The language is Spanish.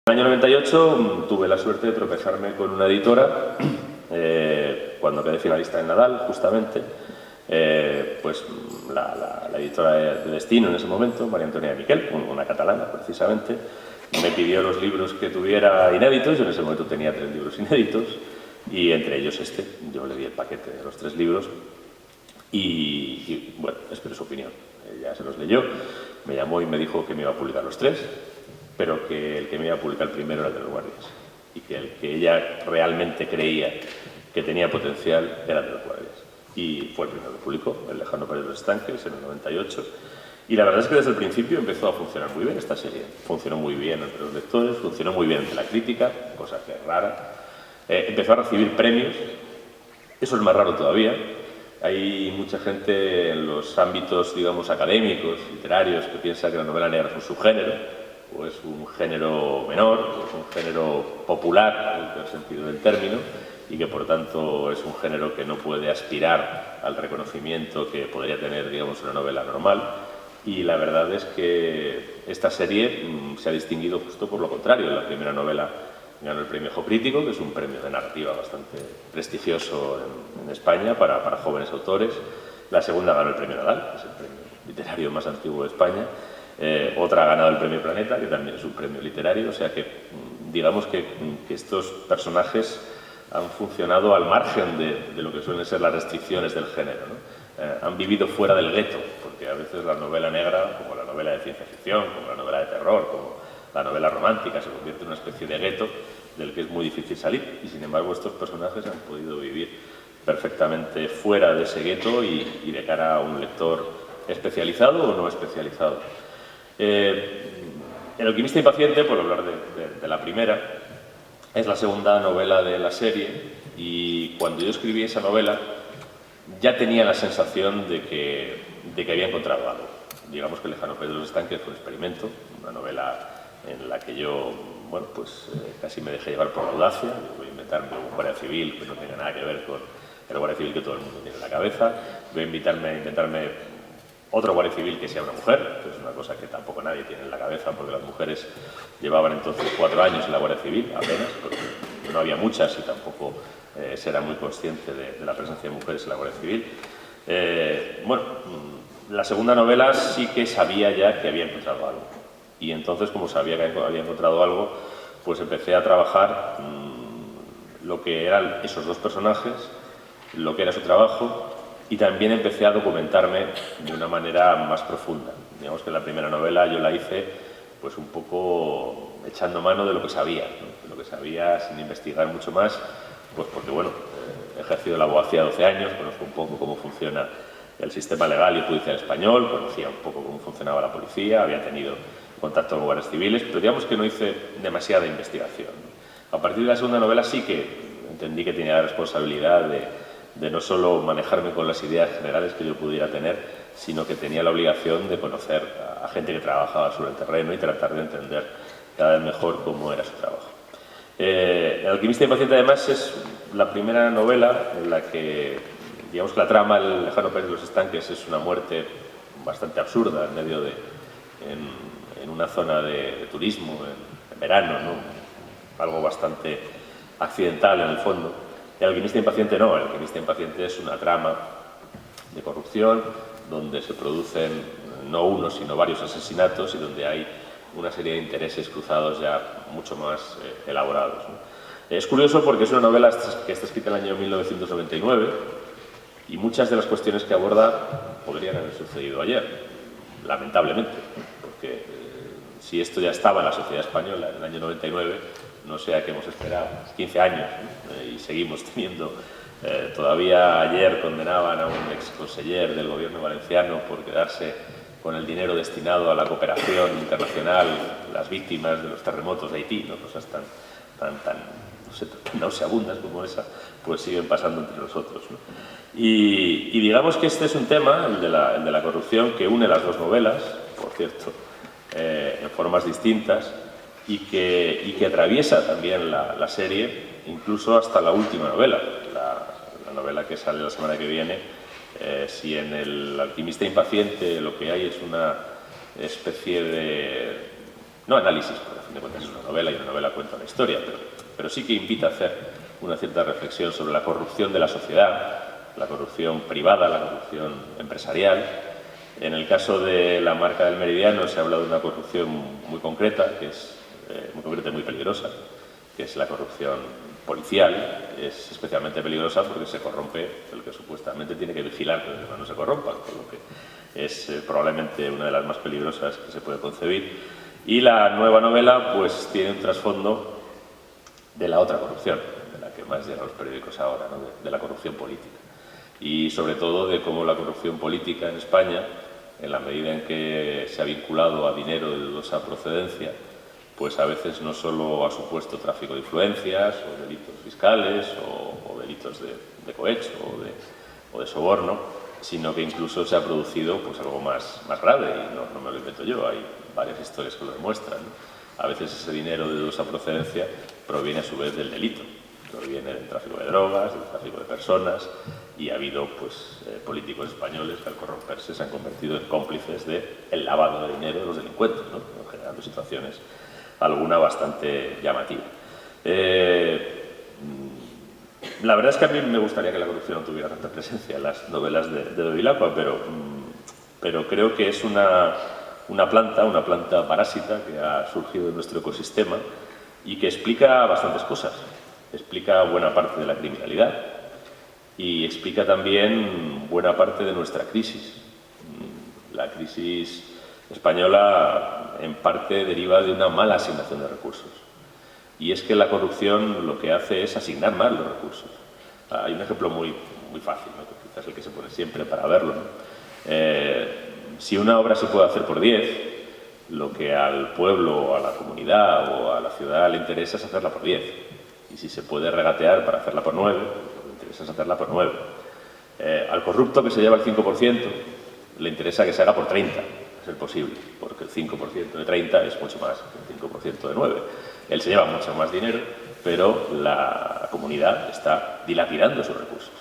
En el año 98 tuve la suerte de tropezarme con una editora cuando quedé finalista en Nadal, justamente. Pues la editora de Destino en ese momento, María Antonia Miquel, una catalana precisamente, me pidió los libros que tuviera inéditos. Yo en ese momento tenía 3 libros inéditos y entre ellos este. Yo le di el paquete de los 3 libros y bueno, esperé su opinión. Ella se los leyó, me llamó y me dijo que me iba a publicar los 3, pero que el que me iba a publicar el primero era el de los guardias y que el que ella realmente creía que tenía potencial era el de los guardias. Y fue el primero que publicó, El lejano país de los estanques, en el 98. Y la verdad es que desde el principio empezó a funcionar muy bien esta serie. Funcionó muy bien entre los lectores, funcionó muy bien entre la crítica, cosa que es rara. Empezó a recibir premios, eso es más raro todavía. Hay mucha gente en los ámbitos, digamos, académicos, literarios, que piensa que la novela negra es un subgénero, o es un género menor, o es un género popular, en el sentido del término, y que por tanto es un género que no puede aspirar al reconocimiento que podría tener, digamos, una novela normal. Y la verdad es que esta serie se ha distinguido justo por lo contrario. La primera novela ganó el premio Ojo Crítico, que es un premio de narrativa bastante prestigioso en España para jóvenes autores. La segunda ganó el premio Nadal, que es el premio literario más antiguo de España. Otra ha ganado el premio Planeta, que también es un premio literario. O sea que digamos que estos personajes han funcionado al margen de lo que suelen ser las restricciones del género, ¿no? Han vivido fuera del gueto, porque a veces la novela negra, como la novela de ciencia ficción, como la novela de terror, como la novela romántica, se convierte en una especie de gueto del que es muy difícil salir, y sin embargo estos personajes han podido vivir perfectamente fuera de ese gueto y de cara a un lector especializado o no especializado. El alquimista impaciente, por hablar de la primera, es la segunda novela de la serie, y cuando yo escribí esa novela ya tenía la sensación de que había encontrado algo. Digamos que El lejano país de los estanques fue un experimento, una novela en la que yo, bueno, pues casi me dejé llevar por la audacia. Yo voy a inventarme un guardia civil que no tenga nada que ver con el guardia civil que todo el mundo tiene en la cabeza. Voy a inventarme otro guardia civil que sea una mujer, que es una cosa que tampoco nadie tiene en la cabeza, porque las mujeres llevaban entonces 4 años en la Guardia Civil, apenas, porque no había muchas y tampoco se era muy consciente de la presencia de mujeres en la Guardia Civil. Bueno, la segunda novela sí que sabía ya que había encontrado algo. Y entonces, como sabía que había encontrado algo, pues empecé a trabajar lo que eran esos 2 personajes, lo que era su trabajo, y también empecé a documentarme de una manera más profunda. Digamos que la primera novela yo la hice pues un poco echando mano de lo que sabía, ¿no? De lo que sabía sin investigar mucho más, pues porque bueno, he ejercido la abogacía 12 años, conozco un poco cómo funciona el sistema legal y judicial español, conocía un poco cómo funcionaba la policía, había tenido contacto con guardias civiles, pero digamos que no hice demasiada investigación, ¿no? A partir de la segunda novela sí que entendí que tenía la responsabilidad de no solo manejarme con las ideas generales que yo pudiera tener, sino que tenía la obligación de conocer a gente que trabajaba sobre el terreno y tratar de entender cada vez mejor cómo era su trabajo. El alquimista impaciente, además, es la primera novela en la que, digamos que la trama, El lejano país de los estanques, es una muerte bastante absurda en medio en una zona de turismo, en verano, ¿no? Algo bastante accidental en el fondo. El alquimista impaciente no, el alquimista impaciente es una trama de corrupción donde se producen no uno sino varios asesinatos y donde hay una serie de intereses cruzados ya mucho más elaborados, ¿no? Es curioso porque es una novela que está escrita en el año 1999 y muchas de las cuestiones que aborda podrían haber sucedido ayer, lamentablemente, porque si esto ya estaba en la sociedad española en el año 99, no sé a qué hemos esperado, 15 años, y seguimos teniendo. Todavía ayer condenaban a un ex conseller del gobierno valenciano por quedarse con el dinero destinado a la cooperación internacional, las víctimas de los terremotos de Haití, ¿no? Cosas tan no sé, nauseabundas como esa, pues siguen pasando entre nosotros, ¿no? Y digamos que este es un tema, el de la corrupción, que une las 2 novelas, por cierto, en formas distintas, y que atraviesa también la serie, incluso hasta la última novela, la novela que sale la semana que viene. Si en El alquimista impaciente lo que hay es una especie de no análisis, porque a fin de cuentas es una novela y una novela cuenta una historia, pero sí que invita a hacer una cierta reflexión sobre la corrupción de la sociedad, la corrupción privada, la corrupción empresarial. En el caso de la marca del Meridiano se habla de una corrupción muy concreta, que es muy concreta y muy peligrosa, que es la corrupción policial. Es especialmente peligrosa porque se corrompe el que supuestamente tiene que vigilar que los demás no se corrompan, con lo que es probablemente una de las más peligrosas que se puede concebir. Y la nueva novela pues tiene un trasfondo de la otra corrupción, de la que más llegan los periódicos ahora, ¿no? de la corrupción política. Y sobre todo de cómo la corrupción política en España, en la medida en que se ha vinculado a dinero de dudosa procedencia, pues a veces no solo ha supuesto tráfico de influencias o delitos fiscales o delitos de cohecho o de soborno, sino que incluso se ha producido pues algo más grave, y no me lo invento yo, hay varias historias que lo demuestran, ¿no? A veces ese dinero de dudosa procedencia proviene a su vez del delito, proviene del tráfico de drogas, del tráfico de personas, y ha habido pues, políticos españoles que al corromperse se han convertido en cómplices del lavado de dinero de los delincuentes, ¿no? Generando situaciones alguna bastante llamativa. La verdad es que a mí me gustaría que la corrupción no tuviera tanta presencia en las novelas de Bevilacqua, pero creo que es una planta parásita que ha surgido de nuestro ecosistema y que explica bastantes cosas. Explica buena parte de la criminalidad y explica también buena parte de nuestra crisis. La crisis española en parte deriva de una mala asignación de recursos. Y es que la corrupción lo que hace es asignar mal los recursos. Hay un ejemplo muy fácil, ¿no? Que quizás el que se pone siempre para verlo, ¿no? Si una obra se puede hacer por 10, lo que al pueblo o a la comunidad o a la ciudad le interesa es hacerla por 10. Y si se puede regatear para hacerla por 9, lo que le interesa es hacerla por 9. Al corrupto que se lleva el 5%, le interesa que se haga por 30, a ser posible, porque el 5% de 30 es mucho más que el 5% de 9. Él se lleva mucho más dinero, pero la comunidad está dilapidando sus recursos.